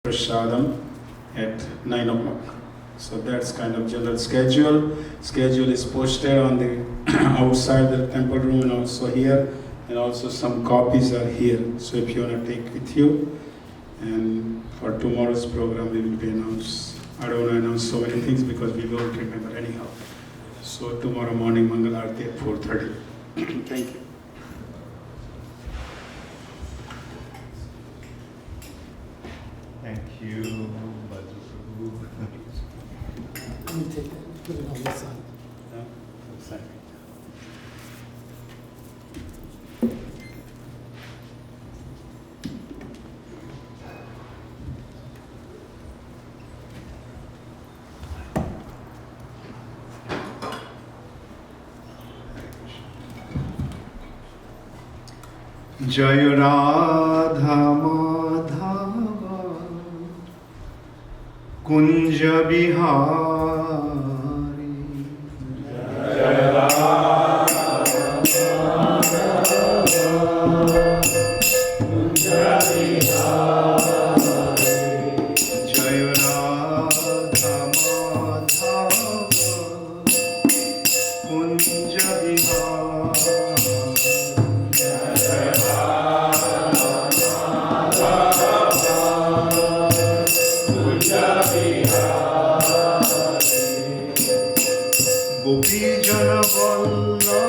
Prasadam at 9 o'clock. So that's kind of general schedule. Schedule is posted on the outside the temple room and also here, and also some copies are here. So if you want to take with you, and for tomorrow's program we will be announced. I don't want to announce so many things because we won't remember anyhow. So tomorrow morning Mangal Aarti at 4:30. Thank you. Thank you, Bhadra Prabhu. Let me take that, put it on this side. Jai Radha Madhava Kunja Bihari Jai Radha Kunja Bihari Jai Radha Madhava Kunja Bihari Gopi Jana Vallabha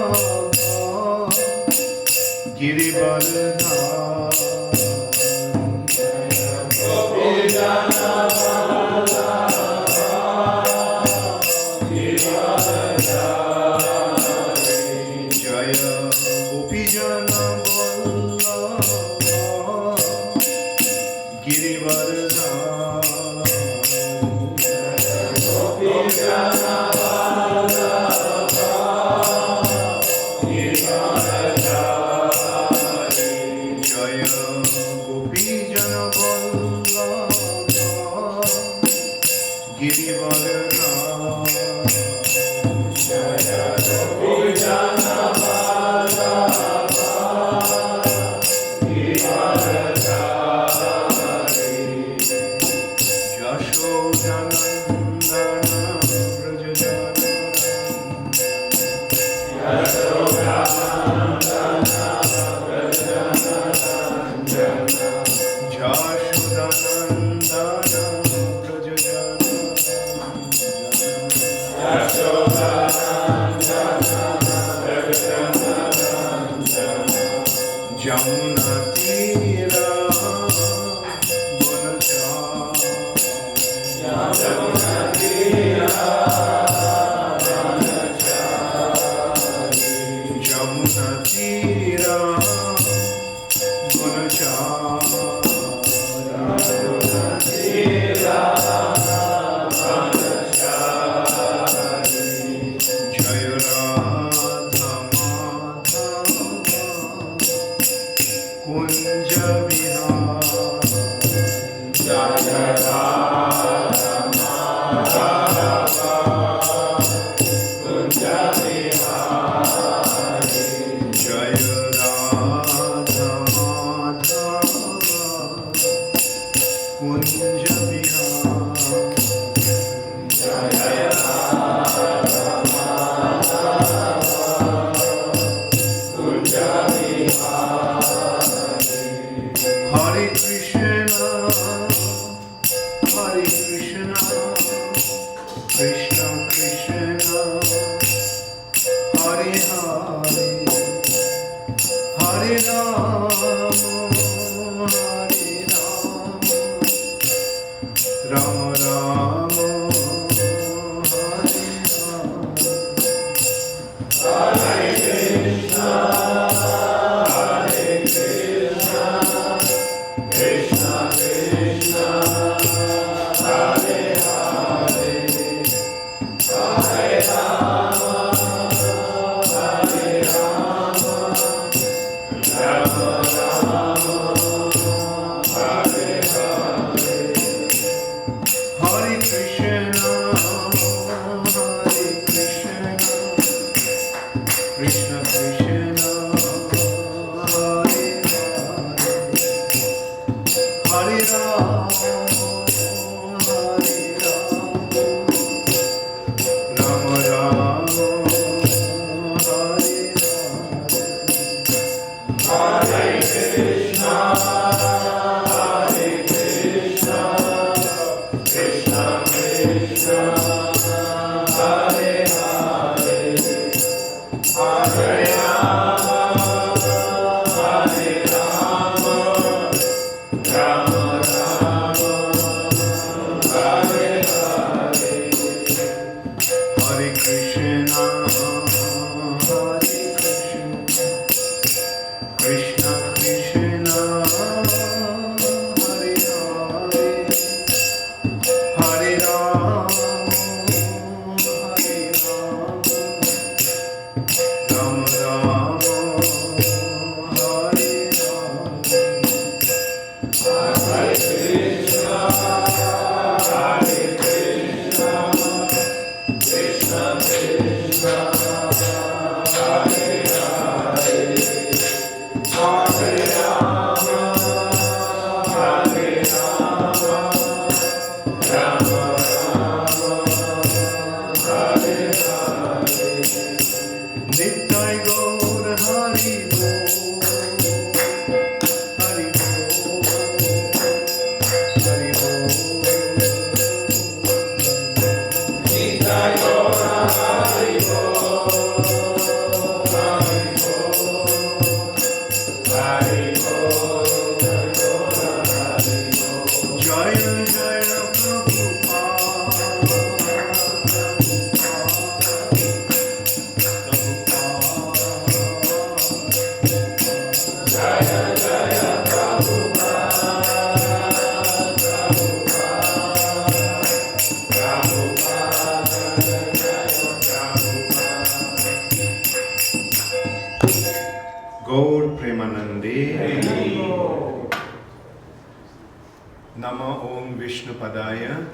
Girivardhari Gopi Jana Vallabha Girivardhari Jaya Gopi Jana Vallabha Girivardhari Gopi Jana Hare Rama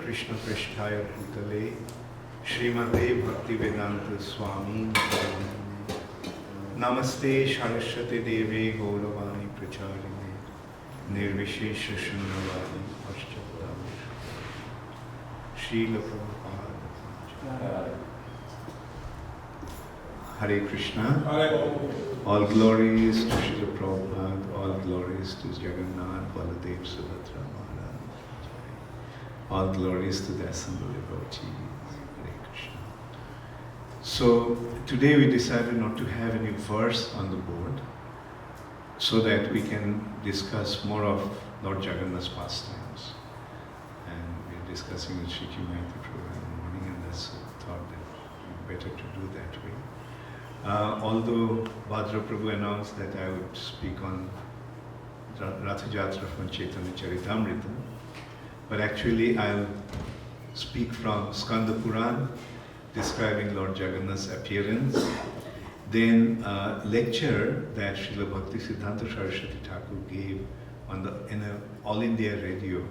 Krishna Prishtaya Bhutale Srimate Bhakti Vedanta Swami Namaste Saraswati Devi Gauravani Pracharine Nirvishesha Shunyavadi Paschatami Srila Prabhupada Hare Krishna. All glories to Srila Prabhupada, all glories to Jagannatha, Baladev, Subhadra, all glories to the assembly devotees. Hare Krishna. So today we decided not to have any verse on the board so that we can discuss more of Lord Jagannath's pastimes. And we're discussing with Shri Maitri Prabhu in the morning, and that's a thought that it would be better to do that way. Although Bhadra Prabhu announced that I would speak on Ratha Yatra from Chaitanya Charitamrita, but actually I'll speak from Skanda Puran, describing Lord Jagannath's appearance, then a lecture that Srila Bhakti Siddhanta Saraswati Thakur gave in an All India radio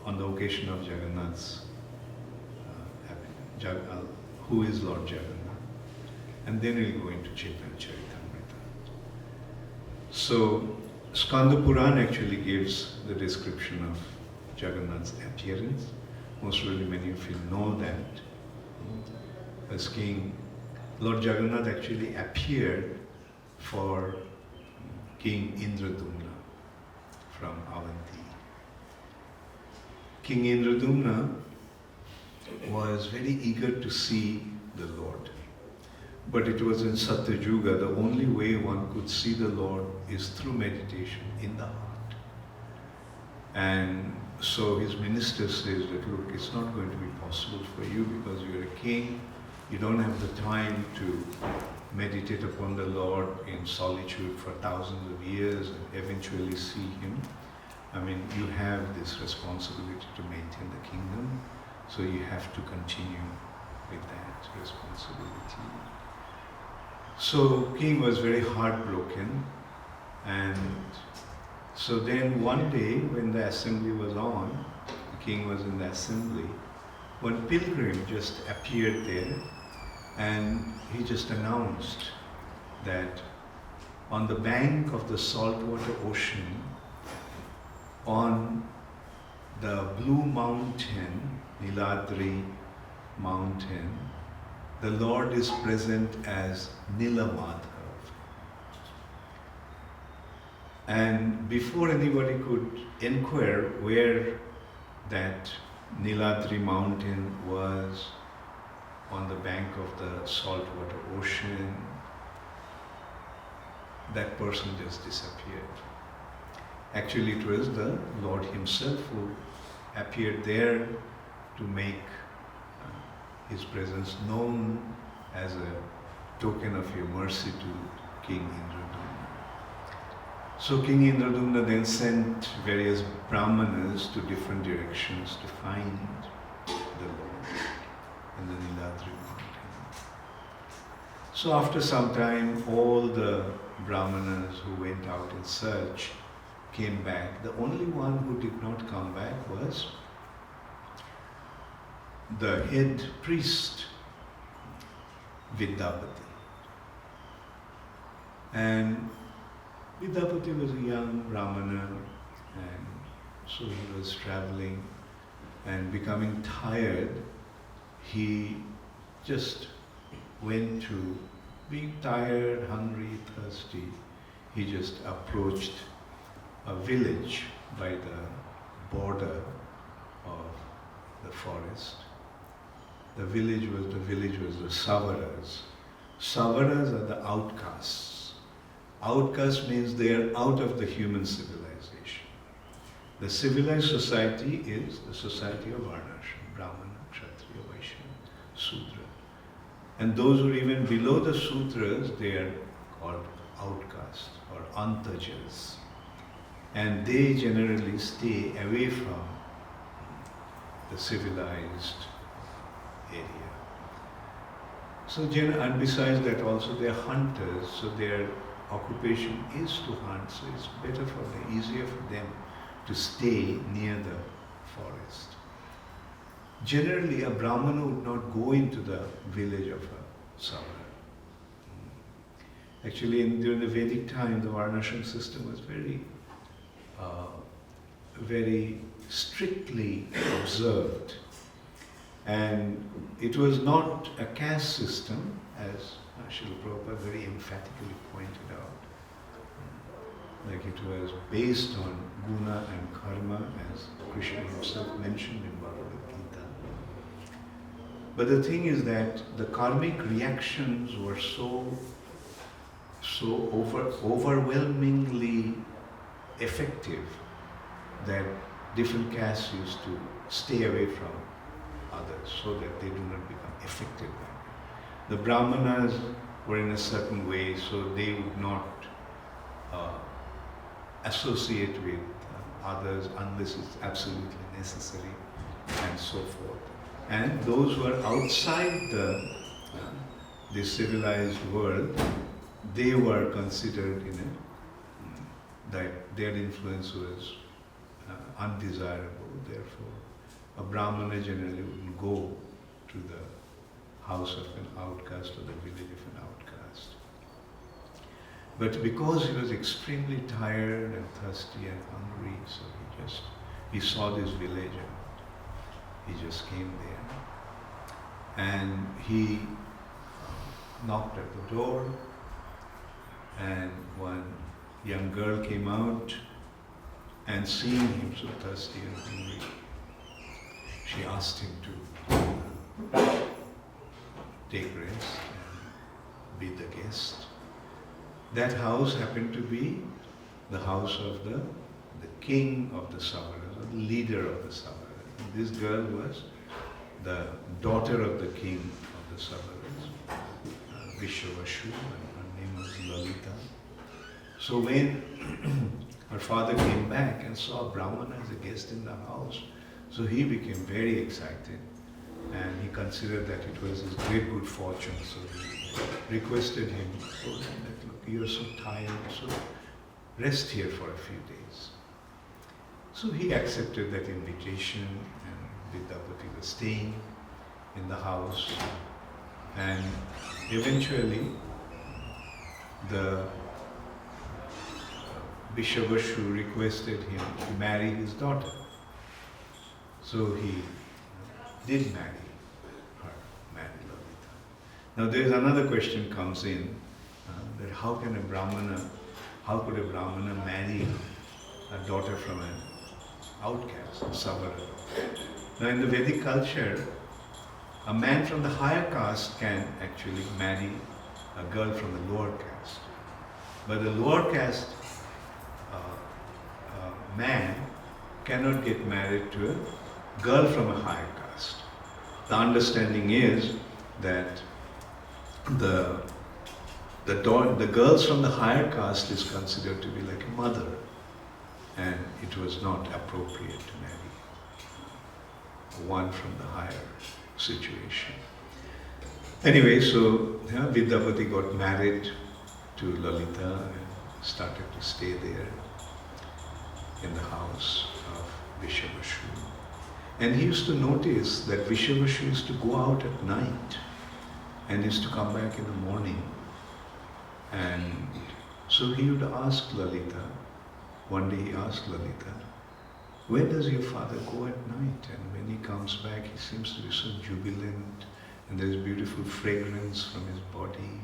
on the occasion of Jagannath's, who is Lord Jagannath. And then we'll go into Chaitanya Charitamrita. So, Skanda Puran actually gives the description of Jagannath's appearance. Most probably many of you know that. As King, Lord Jagannath actually appeared for King Indradumna from Avanti. King Indradumna was very eager to see the Lord. But it was in Satyayuga, the only way one could see the Lord is through meditation in the heart. And so his minister says that, look, it's not going to be possible for you because you're a king, you don't have the time to meditate upon the Lord in solitude for thousands of years and eventually see him. I mean, you have this responsibility to maintain the kingdom, so you have to continue with that responsibility. So king was very heartbroken, and so then one day when the assembly was on, the king was in the assembly, one pilgrim just appeared there, and he just announced that on the bank of the saltwater ocean, on the blue mountain, Niladri mountain, the Lord is present as Nila Madhav. And before anybody could inquire where that Niladri mountain was on the bank of the saltwater ocean, that person just disappeared. Actually, it was the Lord Himself who appeared there to make His presence known as a token of your mercy to King Indradumna. So King Indradumna then sent various brahmanas to different directions to find the Lord in the Niladri mountain. So after some time, all the brahmanas who went out in search came back. The only one who did not come back was the head priest, Vidyapati. And Vidyapati was a young brahmana, and so he was traveling and becoming tired. He just went to, being tired, hungry, thirsty, he just approached a village by the border of the forest. The village was the Savaras. Savaras are the outcasts. Outcast means they are out of the human civilization. The civilized society is the society of Varnashram, Brahmana, Kshatriya, Vaishya, Sudra. And those who are even below the Sudras, they are called outcasts or antajas. And they generally stay away from the civilized area. So, and besides that also they are hunters, so their occupation is to hunt, so it's better for them, easier for them to stay near the forest. Generally, a Brahmana would not go into the village of a Savara. Actually, during the Vedic time, the Varnashram system was very strictly observed. And it was not a caste system, as Srila Prabhupada very emphatically pointed out. Like it was based on guna and karma, as Krishna himself mentioned in Bhagavad Gita. But the thing is that the karmic reactions were so overwhelmingly effective that different castes used to stay away from others so that they do not become affected by it. The Brahmanas were in a certain way, so they would not associate with others unless it's absolutely necessary, and so forth. And those who are outside the civilized world, they were considered that their influence was undesirable. Therefore, a Brahmana generally wouldn't go to the house of an outcast or the village of an outcast. But because he was extremely tired and thirsty and hungry, so he saw this village and he just came there. And he knocked at the door, and one young girl came out, and seeing him so thirsty and hungry, she asked him to take rest and be the guest. That house happened to be the house of the king of the Savaras, or the leader of the Savaras. And this girl was the daughter of the king of the Savaras, Vishwavashu, and her name was Lalita. So when her father came back and saw Brahmana as a guest in the house, so he became very excited, and he considered that it was his great good fortune. So he requested him, told him that, look, you're so tired, so rest here for a few days. So he accepted that invitation, and Vidyapati was staying in the house, and eventually the Vishwavashu requested him to marry his daughter. So he did marry Lalita. Now there is another question comes in, that how can a Brahmana how could a Brahmana marry a daughter from an outcast, a Savara? Now in the Vedic culture, a man from the higher caste can actually marry a girl from the lower caste. But the lower caste man cannot get married to a girl from a higher caste. The understanding is that the girls from the higher caste is considered to be like a mother, and it was not appropriate to marry one from the higher situation. Anyway, so Vidyapati got married to Lalita and started to stay there in the house of Vishavashu. And he used to notice that Vishavashu used to go out at night and used to come back in the morning. And so he would ask Lalita, one day he asked Lalita, where does your father go at night? And when he comes back, he seems to be so jubilant, and there is beautiful fragrance from his body.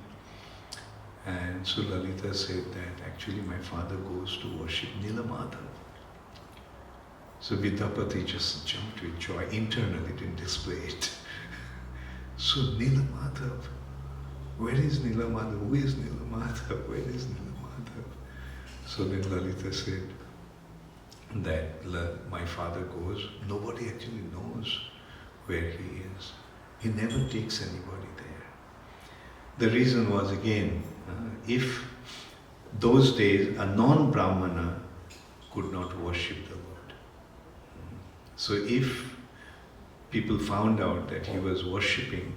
And so Lalita said that actually my father goes to worship Nilamadha. So Vidyapati just jumped with joy. Internally didn't display it. So Nilamadha, where is Nilamadha? Who is Nilamadha? Where is Nilamadha? So then Lalita said that my father goes, nobody actually knows where he is. He never takes anybody there. The reason was again, if those days a non-Brahmana could not worship the Lord. So if people found out that he was worshipping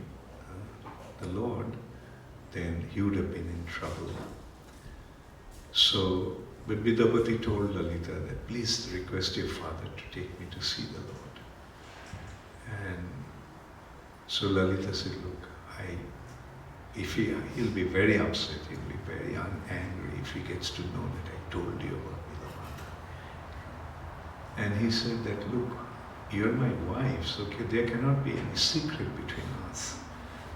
the Lord, then he would have been in trouble. So, but Vidyapati told Lalita that please request your father to take me to see the Lord. And so Lalita said, look, he'll be very upset, he'll be very angry if he gets to know that I told you about Nilamadha. And he said that, look, you're my wife, so there cannot be any secret between us.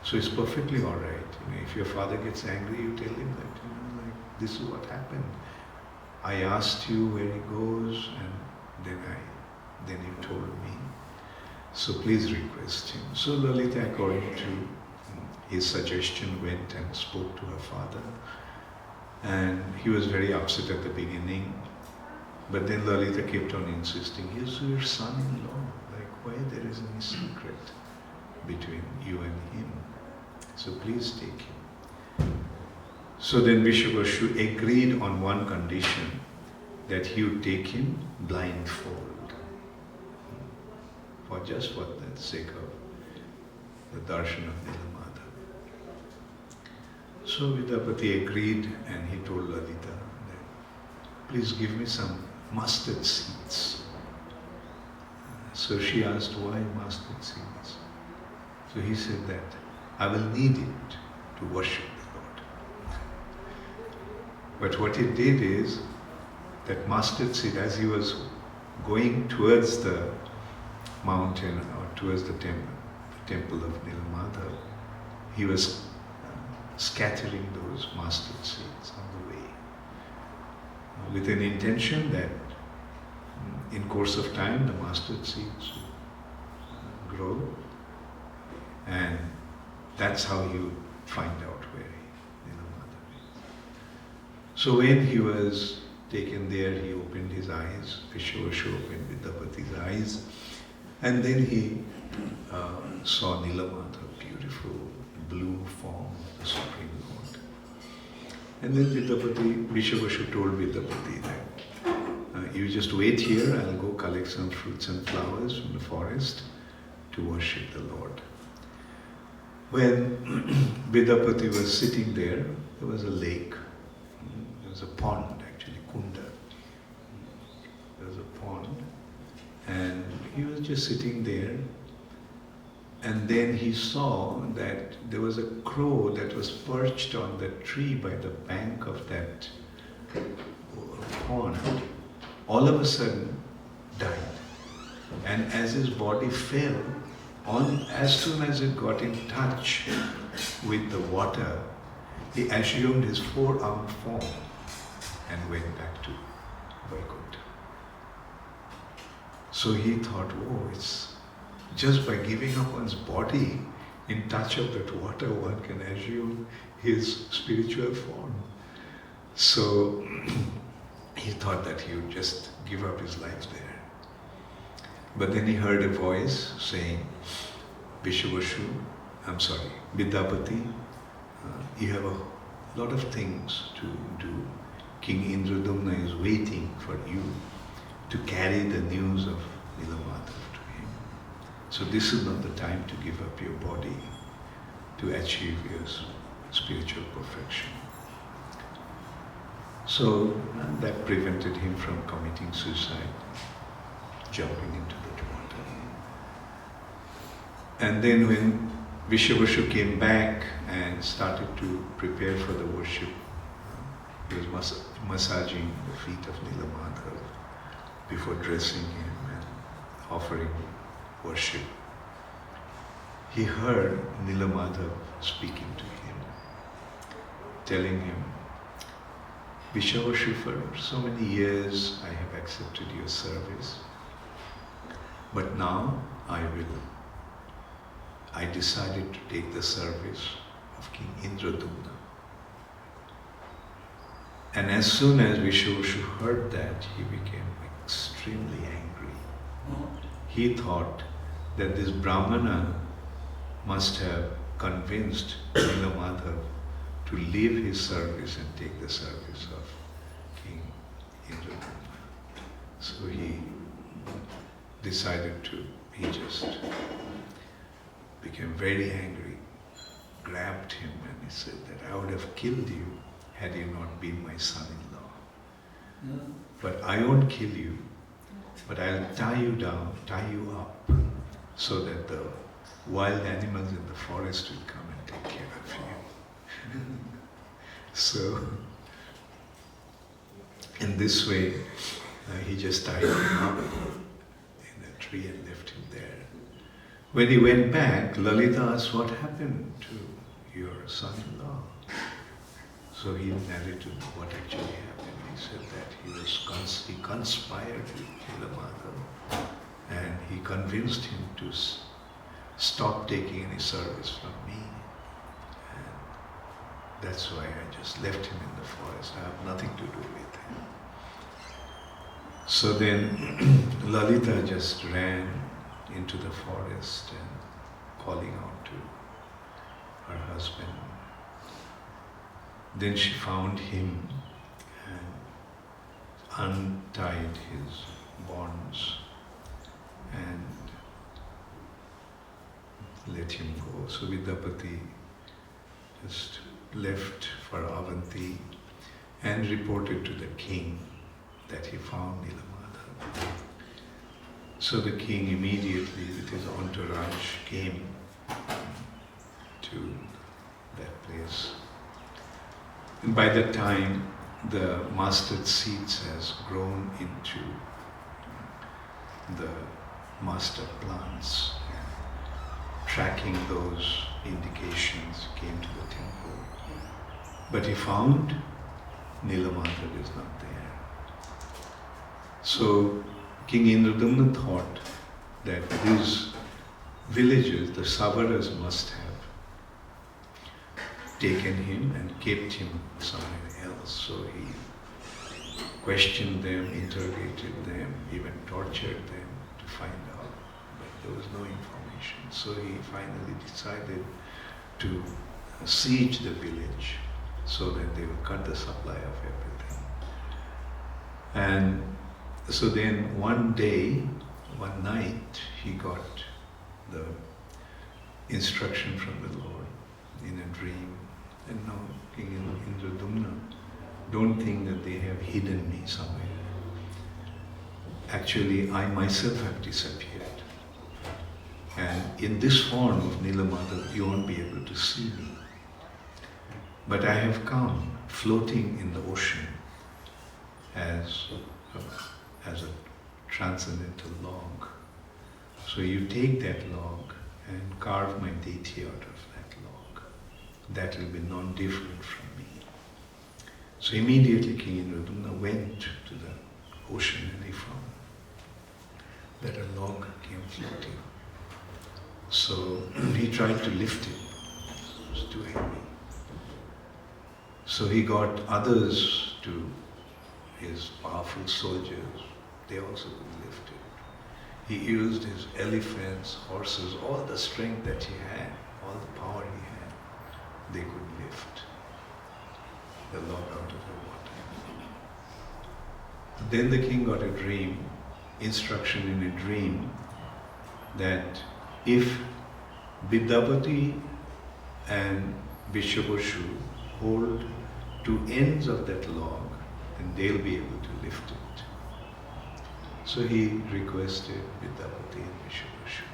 So it's perfectly all right. If your father gets angry, you tell him that, like, this is what happened. I asked you where he goes, and then you told me. So please request him. So Lalita, according to his suggestion, went and spoke to her father. And he was very upset at the beginning. But then Lalita kept on insisting, he's your son-in-law. Like, why there is any secret between you and him? So please take him. So then Vishavashu agreed on one condition, that he would take him blindfold. For just for the sake of the Darshan of Nilamadha. So Vidyapati agreed, and he told Lalita that, please give me some mustard seeds. So she asked, why mustard seeds? So he said that, I will need it to worship the Lord. But what he did is, that mustard seed, as he was going towards the mountain or towards the temple of Nilamadha, he was scattering those mustard seeds on the way, with an intention that in course of time the mustard seeds would grow, and that's how you find out where Nilamadha is. So when he was taken there, he opened his eyes, Vishavashu opened Vidyapati's eyes, and then he saw Nilamadha, beautiful blue form of the Supreme Lord. And then Vishavashu told Vidyapati that you just wait here, I'll go collect some fruits and flowers from the forest to worship the Lord. When Vidyapati was sitting there was a lake, there was a pond actually, Kunda. There was a pond, and he was just sitting there, and then he saw that there was a crow that was perched on the tree by the bank of that pond. All of a sudden died, and as his body fell, as soon as it got in touch with the water, he assumed his four-armed form. and went back to Vaikuntha. So he thought, oh, it's just by giving up one's body in touch of that water, one can assume his spiritual form. So he thought that he would just give up his life there. But then he heard a voice saying, Vishwashu, Vidyapati, you have a lot of things to do. King Indradumna is waiting for you to carry the news of Nilamadhav to him. So this is not the time to give up your body to achieve your spiritual perfection. So that prevented him from committing suicide, jumping into the water. And then when Vishwashu came back and started to prepare for the worship, he was massaging the feet of Nilamadhav before dressing him and offering worship. He heard Nilamadhav speaking to him, telling him, Vishwashu, for so many years I have accepted your service, but now I decided to take the service of King Indradumna. And as soon as Vishwashu heard that, he became extremely angry. He thought that this Brahmana must have convinced Nilamadhav to leave his service and take the service of King Indradumna. So he just became very angry, grabbed him and he said that I would have killed you had you not been my son-in-law. But I won't kill you, but I'll tie you up, so that the wild animals in the forest will come and take care of you. So, in this way, he just tied him up in a tree and left him there. When he went back, Lalita asked, what happened to your son-in-law? So he narrated what actually happened. He said that he conspired with Nilamadhav and he convinced him to stop taking any service from me. And that's why I just left him in the forest. I have nothing to do with him. So then Lalita just ran into the forest and calling out to her husband. Then she found him and untied his bonds and let him go. So Vidyapati just left for Avanti and reported to the king that he found Nilamadhav. So the king immediately with his entourage came to that place. And by that time, the mustard seeds has grown into the mustard plants. And tracking those indications, came to the temple. But he found Nilamadhav is not there. So King Indradumna thought that these villages, the Savaras, must have taken him and kept him somewhere else. So he questioned them, interrogated them, even tortured them to find out. But there was no information. So he finally decided to siege the village so that they would cut the supply of everything. And so then one one night, he got the instruction from the Lord in a dream. And now, King Indradumna, don't think that they have hidden me somewhere. Actually, I myself have disappeared. And in this form of Nilamadhav, you won't be able to see me. But I have come floating in the ocean as a transcendental log. So you take that log and carve my deity out of that log. That will be non-different from me. So immediately King Indradumna went to the ocean and he found that a log came floating. So he tried to lift it. It was too heavy. So he got others to his powerful soldiers. They also could lift it. He used his elephants, horses, all the strength that he had, all the power he had. They could lift the log out of the water. Then the king got a dream, instruction in a dream, that if Vidyapati and Vishwabhushu hold two ends of that log, then they'll be able to lift it. So he requested Vidyapati and Vishwabhushu.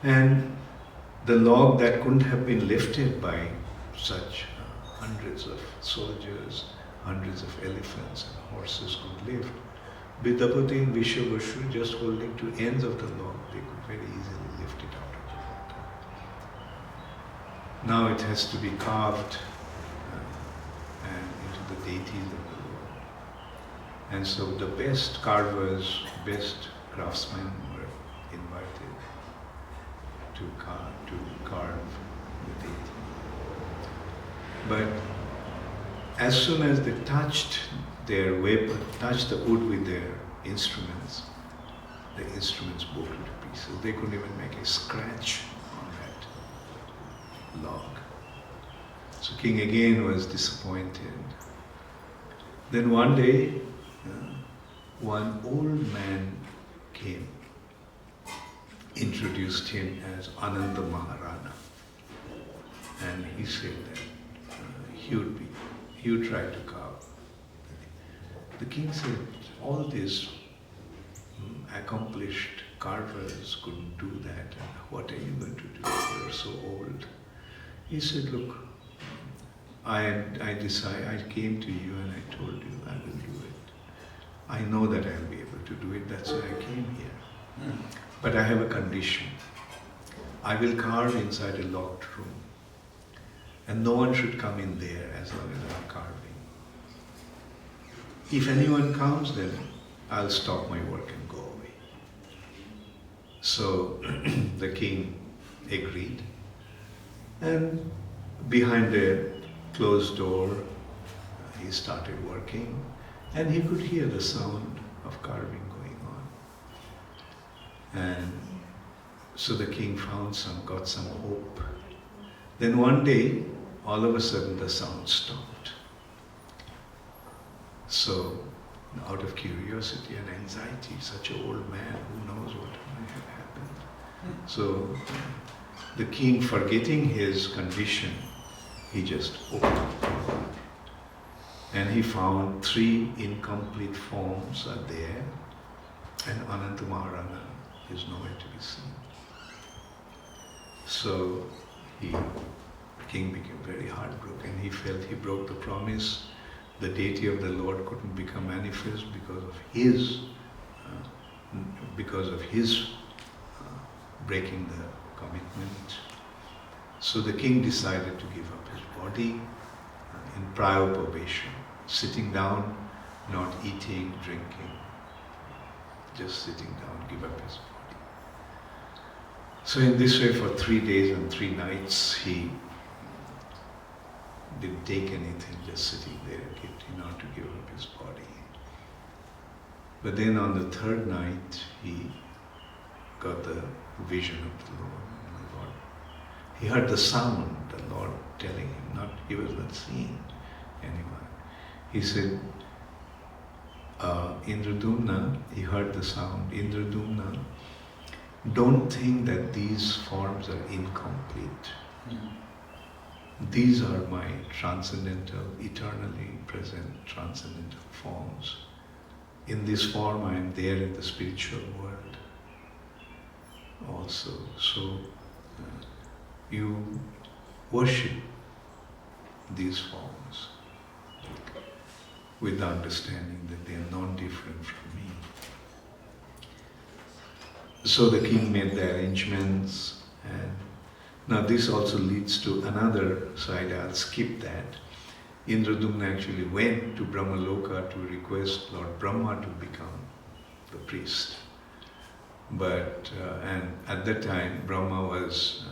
And the log that couldn't have been lifted by such hundreds of soldiers, hundreds of elephants and horses could lift, Vidyapati and Vishwabhushu, just holding two ends of the log, they could very easily lift it out of the water. Now it has to be carved and into the deities of the Lord. And so the best carvers, best craftsmen were invited to carve the deity. But as soon as they touched their weapon, touched the wood with their instruments, the instruments broke into pieces. They couldn't even make a scratch on that log. So king again was disappointed. Then one day, one old man came, introduced him as Ananda Maharana, and he said that he would try to carve. The king said, all these accomplished carvers couldn't do that, and what are you going to do? You're so old. He said, look, I came to you and I told you I will do it. I know that I'll be able to do it, that's why I came here. But I have a condition. I will carve inside a locked room, and no one should come in there as long as I'm carving. If anyone comes, then I'll stop my work and go away. So the king agreed, and behind a closed door, he started working, and he could hear the sound of carving going on. And so the king got some hope. Then one day, all of a sudden the sound stopped. So, out of curiosity and anxiety, such an old man, who knows what might have happened. So, the king, forgetting his condition, he just opened the door. And he found 3 incomplete forms are there, and Ananta Maharana is nowhere to be seen. So, the king became very heartbroken. He felt he broke the promise. The deity of the Lord couldn't become manifest because of his breaking the commitment. So the king decided to give up his body in prior probation, sitting down, not eating, drinking, just sitting down, give up his body. So in this way, for 3 days and 3 nights, he didn't take anything, just sitting there, in order to give up his body. But then on the 3rd night, he got the vision of the Lord. He heard the sound, the Lord telling him, he was not seeing anyone. He said, Indradumna, he heard the sound, Indradumna, don't think that these forms are incomplete. These are my transcendental, eternally present transcendental forms. In this form I am there in the spiritual world also. So you worship these forms with the understanding that they are non-different from me. So the king made the arrangements, and now this also leads to another side. I'll skip that. Indradumna actually went to Brahmaloka to request Lord Brahma to become the priest. But, and at that time, Brahma was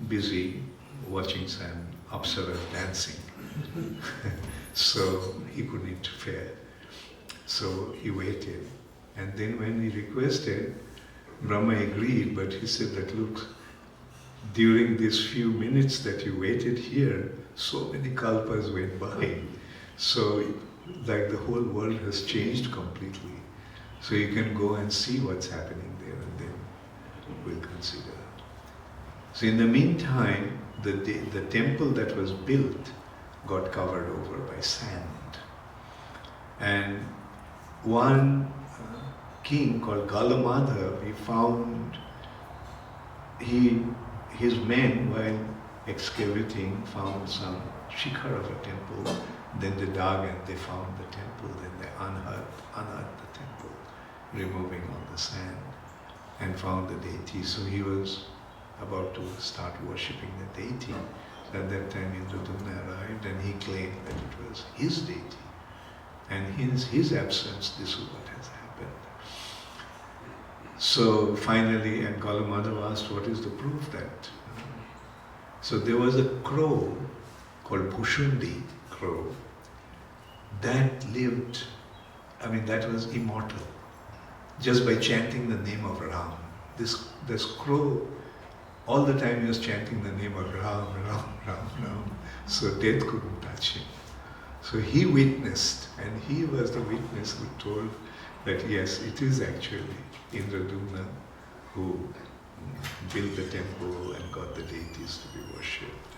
busy watching some apsaras dancing. So he couldn't interfere. So he waited. And then when he requested, Brahma agreed, but he said that, look, during these few minutes that you waited here, so many kalpas went by. So like the whole world has changed completely. So you can go and see what's happening there, and then we'll consider. So in the meantime, the temple that was built got covered over by sand. And one king called Galamadha, he found, his men, while excavating, found some shikhar of a temple. Then they dug and they found the temple. Then they unearthed the temple, removing all the sand, and found the deity. So he was about to start worshipping the deity. At that time Indradumna arrived and he claimed that it was his deity. And in his absence, this is what has happened. So finally, and Galamadha asked, what is the proof that? So there was a crow called Bhushundi crow that lived, that was immortal, just by chanting the name of Ram. This crow, all the time he was chanting the name of Ram, Ram, Ram, Ram. So death couldn't touch him. So he witnessed, and he was the witness who told that yes, it is actually Indradumna who built the temple and got the deities to be worshipped.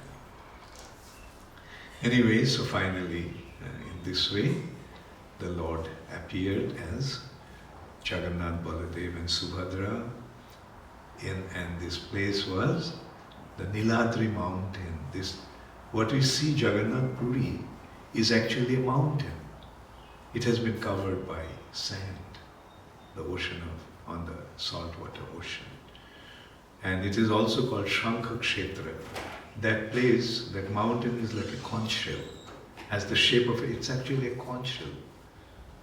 Anyway, so finally, in this way, the Lord appeared as Jagannatha, Baladev and Subhadra, and this place was the Niladri mountain. What we see, Jagannath Puri, is actually a mountain. It has been covered by sand, the ocean on the saltwater ocean. And it is also called Shankha Kshetra. That place, that mountain is like a conch shell, has the shape of it's actually a conch shell.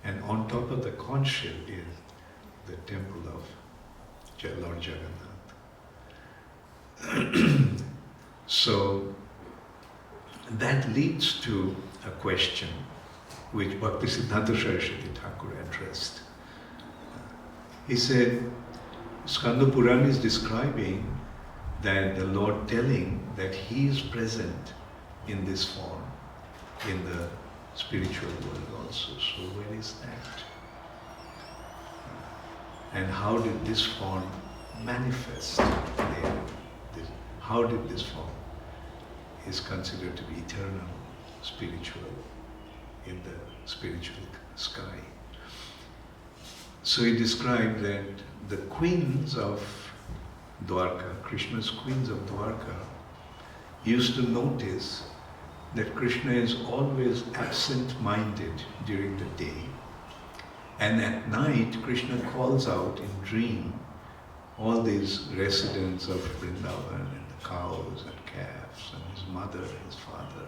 And on top of the conch shell is the temple of Lord Jagannath. So that leads to a question which Bhakti Siddhanta Saraswati Thakur addressed. He said, Skanda Purana is describing that the Lord telling that He is present in this form, in the spiritual world also. So where is that? And how did this form manifest there? How did this form is considered to be eternal, spiritual, in the spiritual sky? So he described that the queens of Dwarka, Krishna's queens of Dwarka, used to notice that Krishna is always absent-minded during the day. And at night, Krishna calls out in dream all these residents of Vrindavan and the cows and calves and his mother and his father.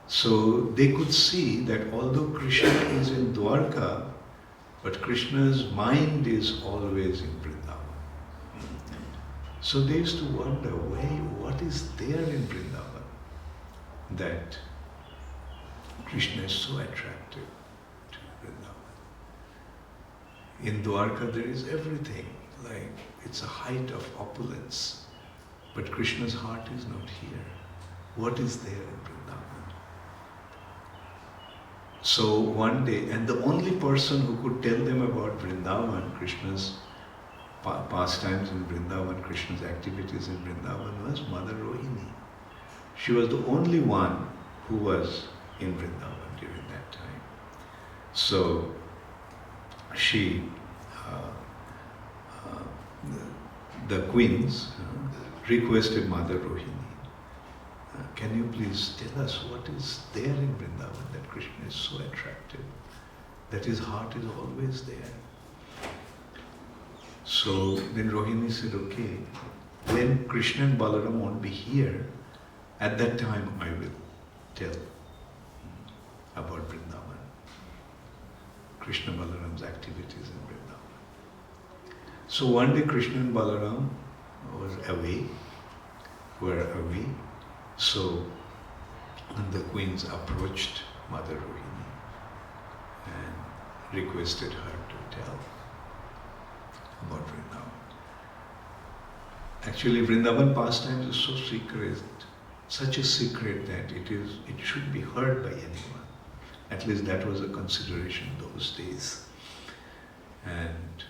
So they could see that although Krishna is in Dwarka, but Krishna's mind is always in Vrindavan. So they used to wonder, what is there in Vrindavan that Krishna is so attractive to Vrindavan? In Dwarka there is everything, like it's a height of opulence, but Krishna's heart is not here. What is there in Vrindavan? So one day, and the only person who could tell them about Vrindavan, Krishna's pastimes in Vrindavan, Krishna's activities in Vrindavan, was Mother Rohini. She was the only one who was in Vrindavan during that time. So she, the queens requested Mother Rohini, can you please tell us what is there in Vrindavan that Krishna is so attractive, that his heart is always there? So then Rohini said, okay, when Krishna and Balaram won't be here, at that time I will tell about Vrindavan, Krishna Balaram's activities in Vrindavan. So one day Krishna and Balaram were away. So the queens approached Mother Rohini and requested her to tell about Vrindavan. Actually, Vrindavan pastimes is so secret, such a secret that it should be heard by anyone. At least that was a consideration those days. And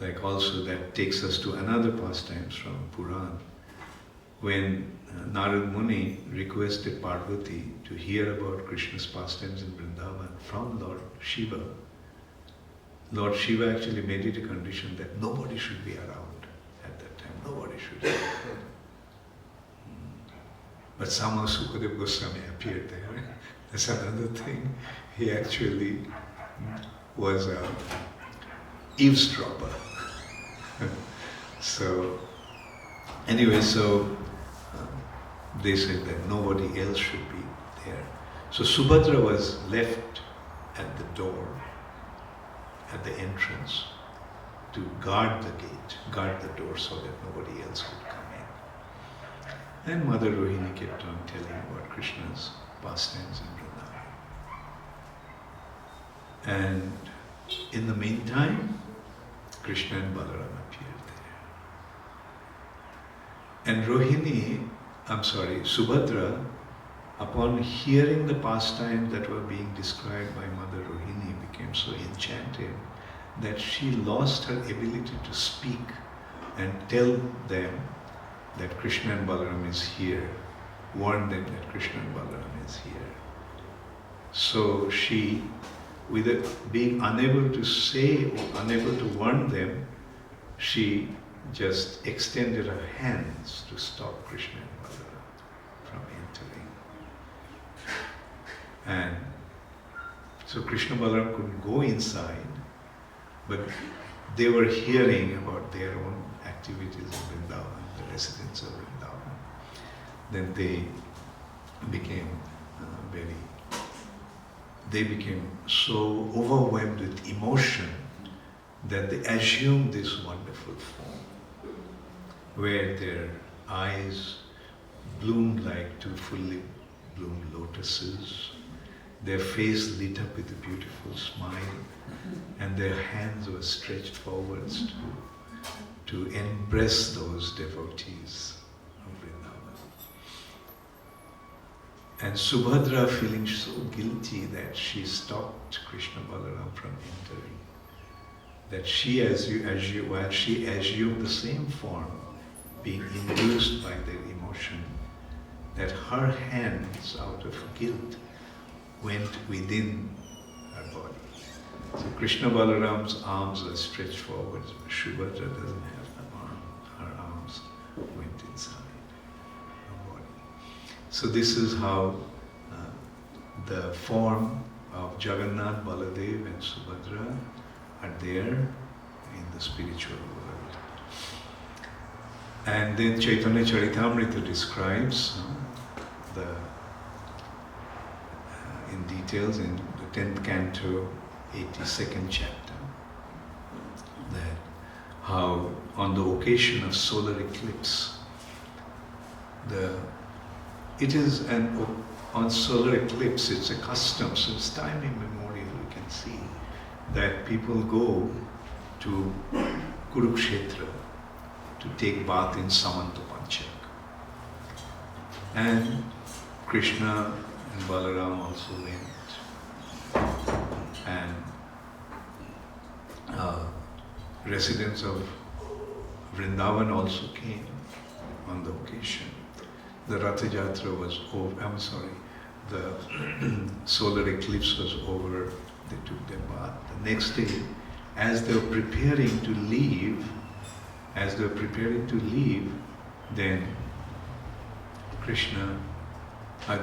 like also that takes us to another pastimes from Puran. When Narad Muni requested Parvati to hear about Krishna's pastimes in Vrindavan from Lord Shiva, Lord Shiva actually made it a condition that nobody should be around at that time. Nobody should be around. But somehow Sukadev Goswami appeared there. That's another thing. He actually was a eavesdropper. So, anyway, they said that nobody else should be there. So Subhadra was left at the door, at the entrance, to guard the gate, guard the door so that nobody else would come in. And Mother Rohini kept on telling about Krishna's pastimes in Vrindavan. And in the meantime, Krishna and Balaram appeared there. And Subhadra, upon hearing the pastimes that were being described by Mother Rohini, became so enchanted that she lost her ability to speak and tell them that Krishna and Balaram is here, warn them that Krishna and Balaram is here. So she, being unable to say or unable to warn them, she just extended her hands to stop Krishna and Balaram from entering. And so Krishna and Balaram couldn't go inside, but they were hearing about their own activities in Vrindavan, the residents of Vrindavan. Then they became so overwhelmed with emotion that they assumed this wonderful form, where their eyes bloomed like two fully bloomed lotuses, their face lit up with a beautiful smile, and their hands were stretched forwards to embrace those devotees of Vrindavan. And Subhadra, feeling so guilty that she stopped Krishna Balaram from entering, that while she assumed the same form, being induced by their emotion, that her hands, out of guilt, went within her body. So Krishna Balaram's arms were stretched forwards, but Subhadra doesn't have an arm. Her arms went inside her body. So this is how the form of Jagannath, Baladev and Subhadra are there in the spiritual world. And then Chaitanya Charitamrita describes in details in the 10th canto, 82nd chapter, that how on the occasion of solar eclipse, on solar eclipse it's a custom, since time immemorial we can see that people go to Kurukshetra to take bath in Samantapanchak. And Krishna and Balaram also went. And residents of Vrindavan also came on the occasion. The Ratha Yatra was over, the solar eclipse was over, they took their bath. The next day, as they were preparing to leave, then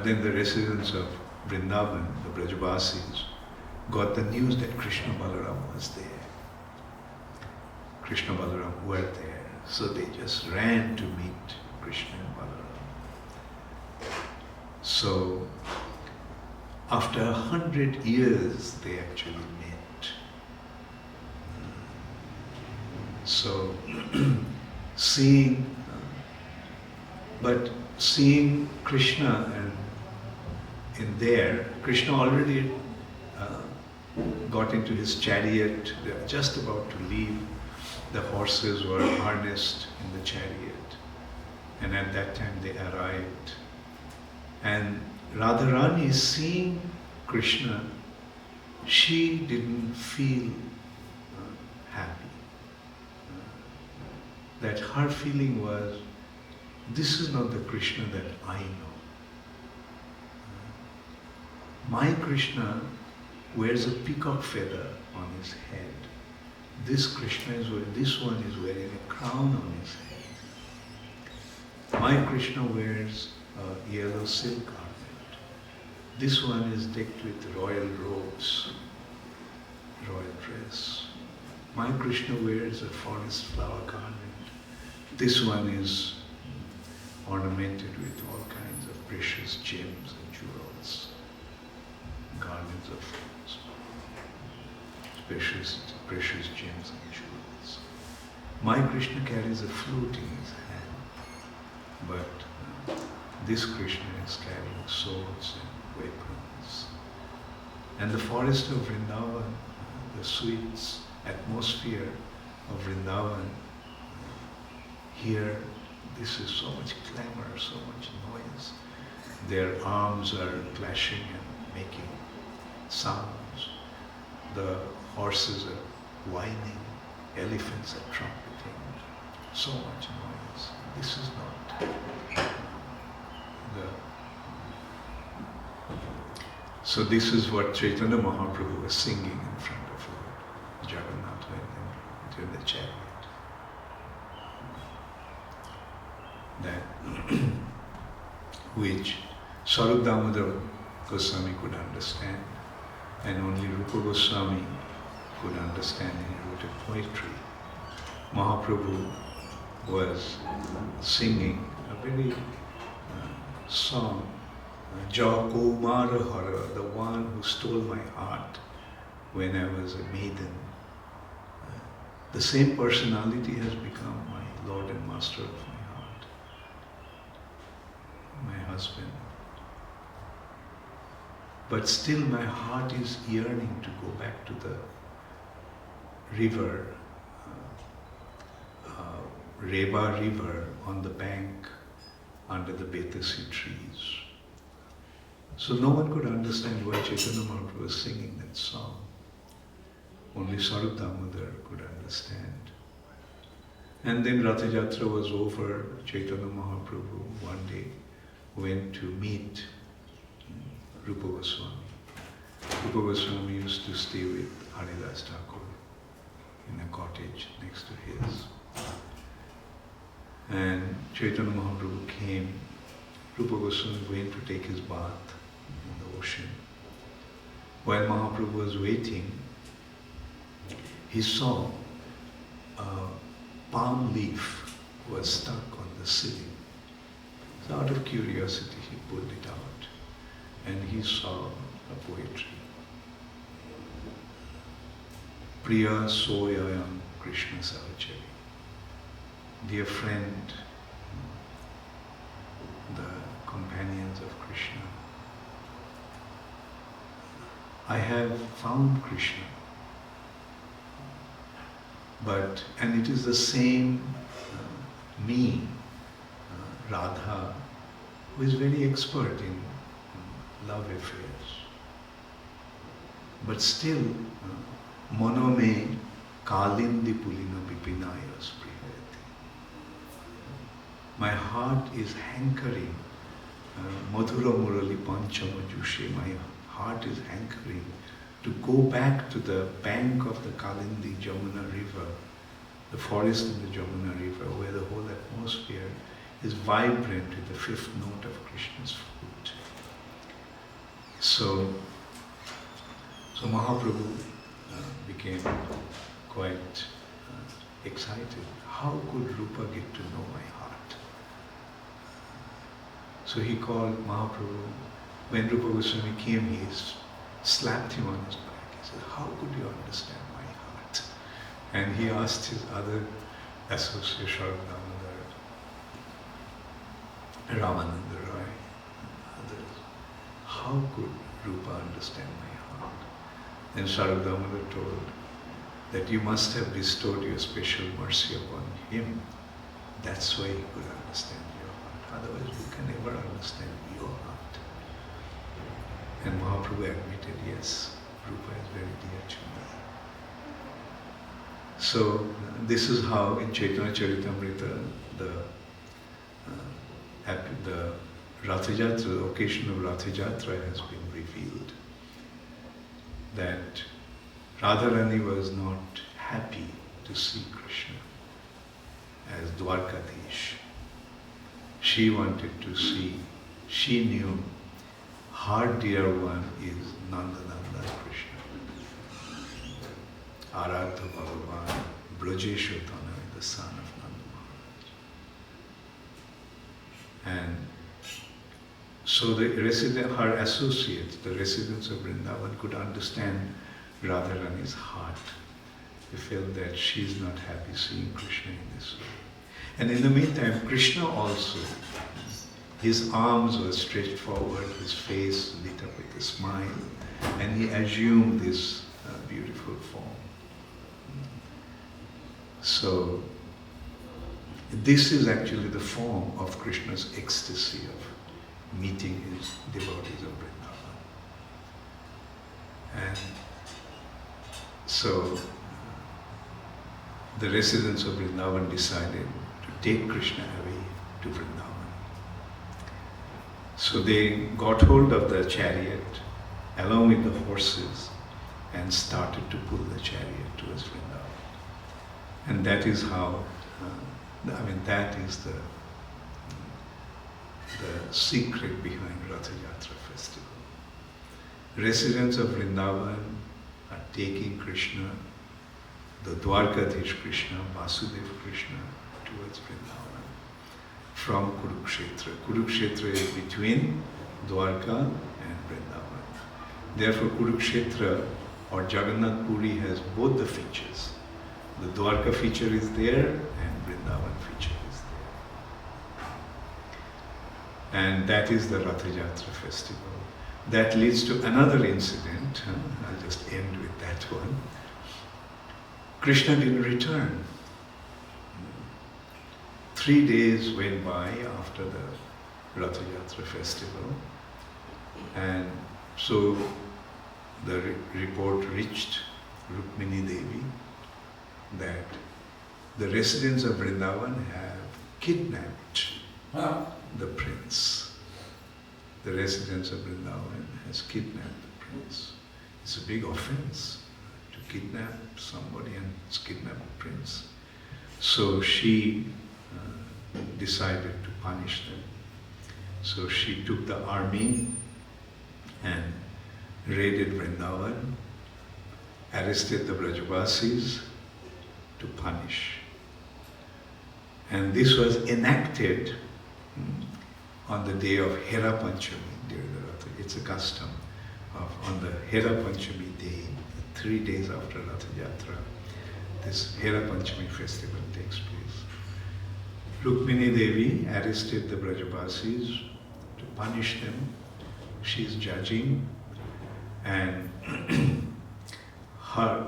then the residents of Vrindavan, the Brajavasis, got the news that Krishna Balaram was there. Krishna Balaram were there. So they just ran to meet Krishna and Balaram. So, after 100 years, they actually met. So, seeing Krishna and in there, Krishna already got into his chariot. They were just about to leave. The horses were harnessed in the chariot, and at that time they arrived. And Radharani, seeing Krishna, she didn't feel happy. That her feeling was, this is not the Krishna that I know. My Krishna wears a peacock feather on his head. This one is wearing a crown on his head. My Krishna wears a yellow silk garment. This one is decked with royal robes, royal dress. My Krishna wears a forest flower garment. This one is ornamented with all kinds of precious gems and jewels, garlands of precious gems and jewels. My Krishna carries a flute in his hand, but this Krishna is carrying swords and weapons. And the forest of Vrindavan, the sweet atmosphere of Vrindavan, here this is so much clamor, so much noise. Their arms are clashing and making sounds. The horses are whining, elephants are trumpeting, so much noise. This is not So this is what Chaitanya Mahaprabhu was singing in front of Lord Jagannatha in the chariot. That which Swarup Damodar Goswami could understand, and only Rupa Goswami could understand, and he wrote a poetry. Mahaprabhu was singing a very song, Ja Kumara Hara, the one who stole my heart when I was a maiden. The same personality has become my Lord and Master of my heart, my husband. But still my heart is yearning to go back to the river, Reba river on the bank under the Betasi trees. So no one could understand why Chaitanya Mahaprabhu was singing that song. Only Swarup Damodar could understand. And then Ratha Yatra was over. Chaitanya Mahaprabhu one day went to meet Rupa Goswami. Rupa Goswami used to stay with Haridas Thakur in a cottage next to his. And Chaitanya Mahaprabhu came. Rupa Goswami went to take his bath in the ocean. While Mahaprabhu was waiting, he saw a palm leaf was stuck on the ceiling. So out of curiosity, he pulled it out and he saw a poetry. Priya Soyayam Krishna Savachari. Dear friend, the companions of Krishna, I have found Krishna, and it is the same me, Radha, who is very expert in love affairs. But still, Monome Kalindi Pulina Bipinaya Sprihayati. My heart is hankering, Madhura Murali Panchama Jushe, my heart is hankering to go back to the bank of the Kalindi Jamuna river, the forest in the Jamuna river, where the whole atmosphere is vibrant with the fifth note of Krishna's flute. So Mahaprabhu became quite excited. How could Rupa get to know my heart? So he called Mahaprabhu. When Rupa Goswami came, he slapped him on his back. He said, "How could you understand my heart?" And he asked his other associate, Sharananda, Ramananda Roy, others, "How could Rupa understand my heart?" Then Sharananda told that you must have bestowed your special mercy upon him. That's why he could understand your heart. Otherwise, we can never understand your heart. And Mahaprabhu admitted, yes, Rupa is very dear to me. So this is how in Chaitanya Charitamrita the Ratha Yatra, the occasion of Ratha Yatra has been revealed. That Radharani was not happy to see Krishna as Dwarkadish. She wanted to see, she knew her dear one is Nandananda Krishna. Aradha Bhagavan, Brajeshotana, the son of Nanda Maharaj. And so her associates, the residents of Vrindavan, could understand Radharani's heart. They felt that she is not happy seeing Krishna in this way. And in the meantime, Krishna also, his arms were stretched forward, his face lit up with a smile, and he assumed this beautiful form. So, this is actually the form of Krishna's ecstasy of meeting his devotees of Vrindavan. And so, the residents of Vrindavan decided to take Krishna away to Vrindavan. So they got hold of the chariot along with the horses and started to pull the chariot towards Vrindavan. And that is how, that is the secret behind Ratha Yatra festival. Residents of Vrindavan are taking Krishna, the Dwarkadish Krishna, Vasudev Krishna, towards Vrindavan from Kurukshetra. Kurukshetra is between Dwarka and Vrindavan. Therefore, Kurukshetra or Jagannath Puri has both the features. The Dwarka feature is there and Vrindavan feature is there. And that is the Ratha Yatra festival. That leads to another incident. I'll just end with that one. Krishna didn't return. 3 days went by after the Ratha Yatra festival, and so the report reached Rukmini Devi that the residents of Vrindavan have kidnapped the prince. The residents of Vrindavan has kidnapped the prince. It's a big offense to kidnap somebody and kidnap the prince. So she decided to punish them. So she took the army and raided Vrindavan, arrested the Brajavasis to punish. And this was enacted on the day of Hera Panchami during the Ratha. It's a custom of on the Hera Panchami day, 3 days after Ratha Yatra, this Hera Panchami festival takes place. Rukmini Devi arrested the Brajavasis to punish them. She is judging, and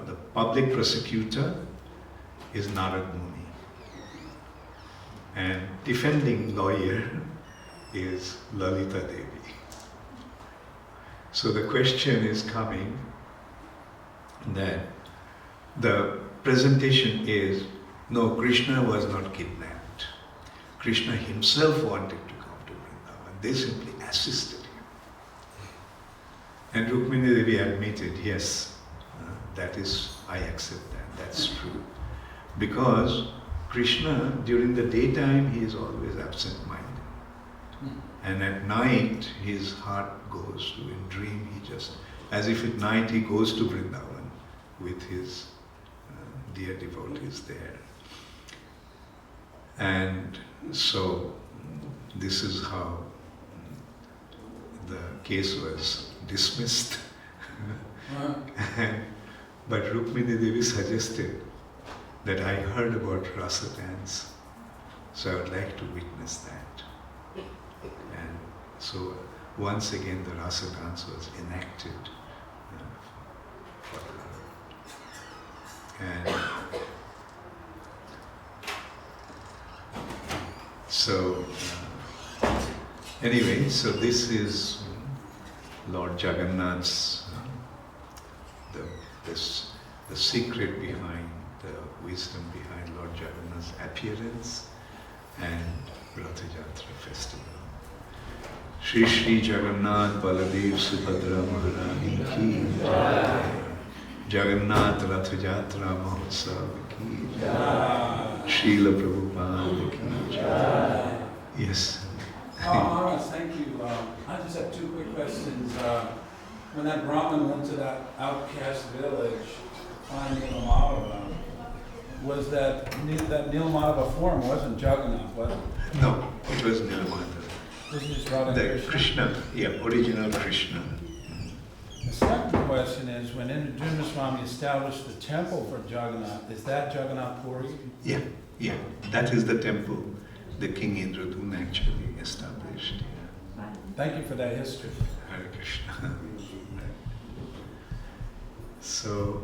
the public prosecutor is Narad Muni, and defending lawyer is Lalita Devi. So the question is coming that the presentation is, no, Krishna was not kidnapped. Krishna himself wanted to come to Vrindavan. They simply assisted him. And Rukmini Devi admitted, yes, I accept that, that's true. Because Krishna, during the daytime, he is always absent-minded. And at night, his heart goes to, in dream, he just, as if at night he goes to Vrindavan with his dear devotees there. And so, this is how the case was dismissed. But Rukmini Devi suggested that I heard about rasa dance, so I would like to witness that. And so once again the rasa dance was enacted for her. And so anyway, so this is Lord Jagannath's the secret behind, the wisdom behind Lord Jagannath's appearance and Ratha Yatra festival. Shri Shri Jagannath Baladev Subhadra Maharani ki Jai. Jagannath Ratha Yatra Mahotsav ki Jai. Srila Prabhupada ki Jai. Yes. Thank you. I just have two quick questions. When that Brahmin went to that outcast village to find Nila Madhava, was that Nila Madhava form wasn't Jagannath, was it? No, it was Nirmata. Wasn't just Radha The Krishna? Krishna, yeah, original Krishna. The second question is, when Indra Swami established the temple for Jagannath, is that Jagannath Puri? Yeah, yeah, that is the temple the King Indradun actually established. Thank you for that history. Hare Krishna. So,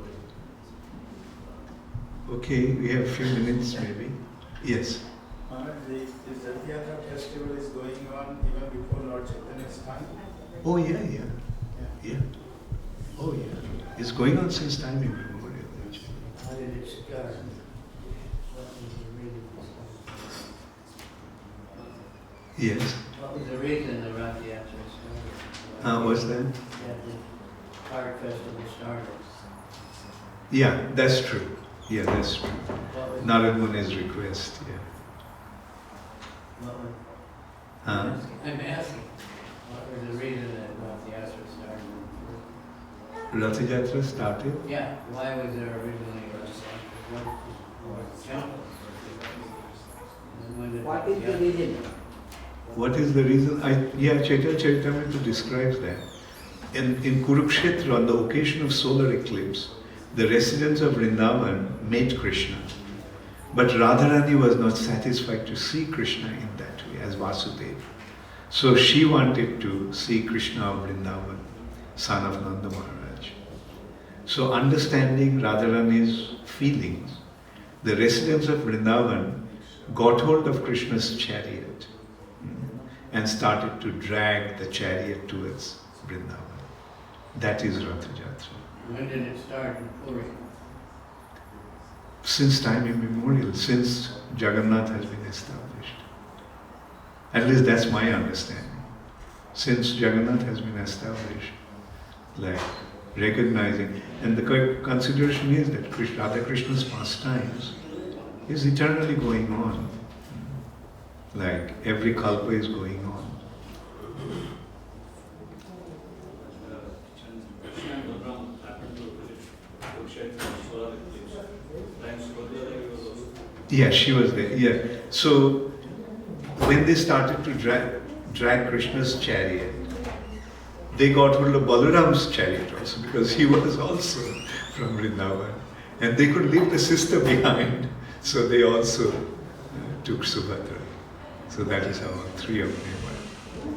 okay, we have a few minutes maybe. Yes. The Yatra festival is going on even before Lord Chaitanya's time. Oh yeah, yeah, yeah. Oh yeah. It's going on since time immemorial actually. How did it start? What was the reason? Yes. What was the reason the Ratha Yatra started? What's that? That the art festival started. Yeah, that's true. Yeah, that's true. What was, Narad Muni's request, yeah. what was, Huh? I'm asking, what was the reason that Ratha Yatra started? Ratha Yatra started. Yeah, why was there originally a Ratha Yatra? What temple? And when did What Ratha is the Yatra- reason? What is the reason? Chaitanya Charitamrita describes that. In Kurukshetra, on the occasion of solar eclipse, the residents of Vrindavan met Krishna. But Radharani was not satisfied to see Krishna in that way, as Vasudeva. So she wanted to see Krishna of Vrindavan, son of Nanda Maharaj. So understanding Radharani's feelings, the residents of Vrindavan got hold of Krishna's chariot and started to drag the chariot towards Vrindavan. That is Ratha Yatra. When did it start in Puri? Since time immemorial, since Jagannath has been established. At least that's my understanding. Since Jagannath has been established, like recognizing, and the consideration is that Radha Krishna's pastimes is eternally going on. Like every kalpa is going on. Yeah, she was there. Yeah. So when they started to drag Krishna's chariot, they got hold of Balaram's chariot also, because he was also from Vrindavan. And they could leave the sister behind, so they also took Subhadra. So that is how three of them were.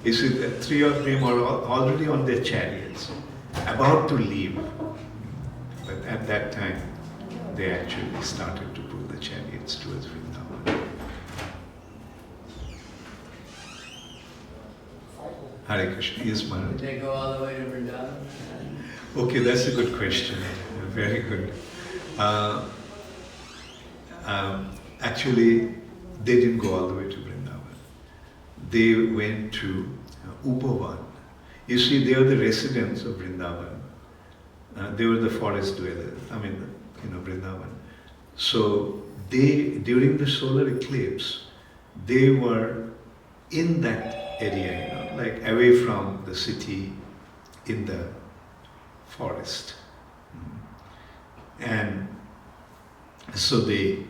You see, the three of them are already on their chariots, about to leave. But at that time, they actually started to pull the chariots towards Vrindavan. Hare Krishna. Yes, Maharaj. Did they go all the way to Vrindavan? Okay, that's a good question. Very good. Actually, they didn't go all the way to Vrindavan. They went to Upavan. You see, they were the residents of Vrindavan. They were the forest dwellers. Vrindavan. So they, during the solar eclipse, they were in that area, like away from the city, in the forest. And so they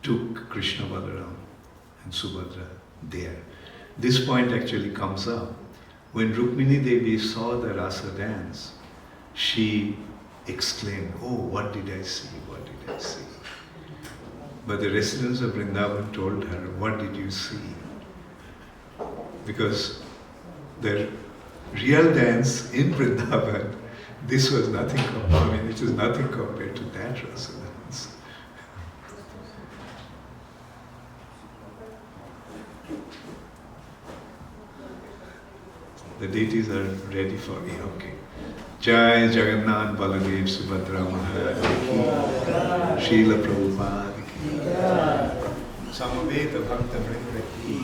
took Krishna, Balaram and Subhadra there. This point actually comes up When Rukmini Devi saw the rasa dance, she exclaimed, "Oh, what did I see? What did I see?" But the residents of Vrindavan told her, "What did you see?" Because the real dance in Vrindavan, this was nothing it was nothing compared to that rasa dance. The deities are ready for me. Okay. Jai Jagannath Baladev Subhadra Maharaj ki, Srila Prabhupada ki, Samaveta Bhakta Vrinda ki.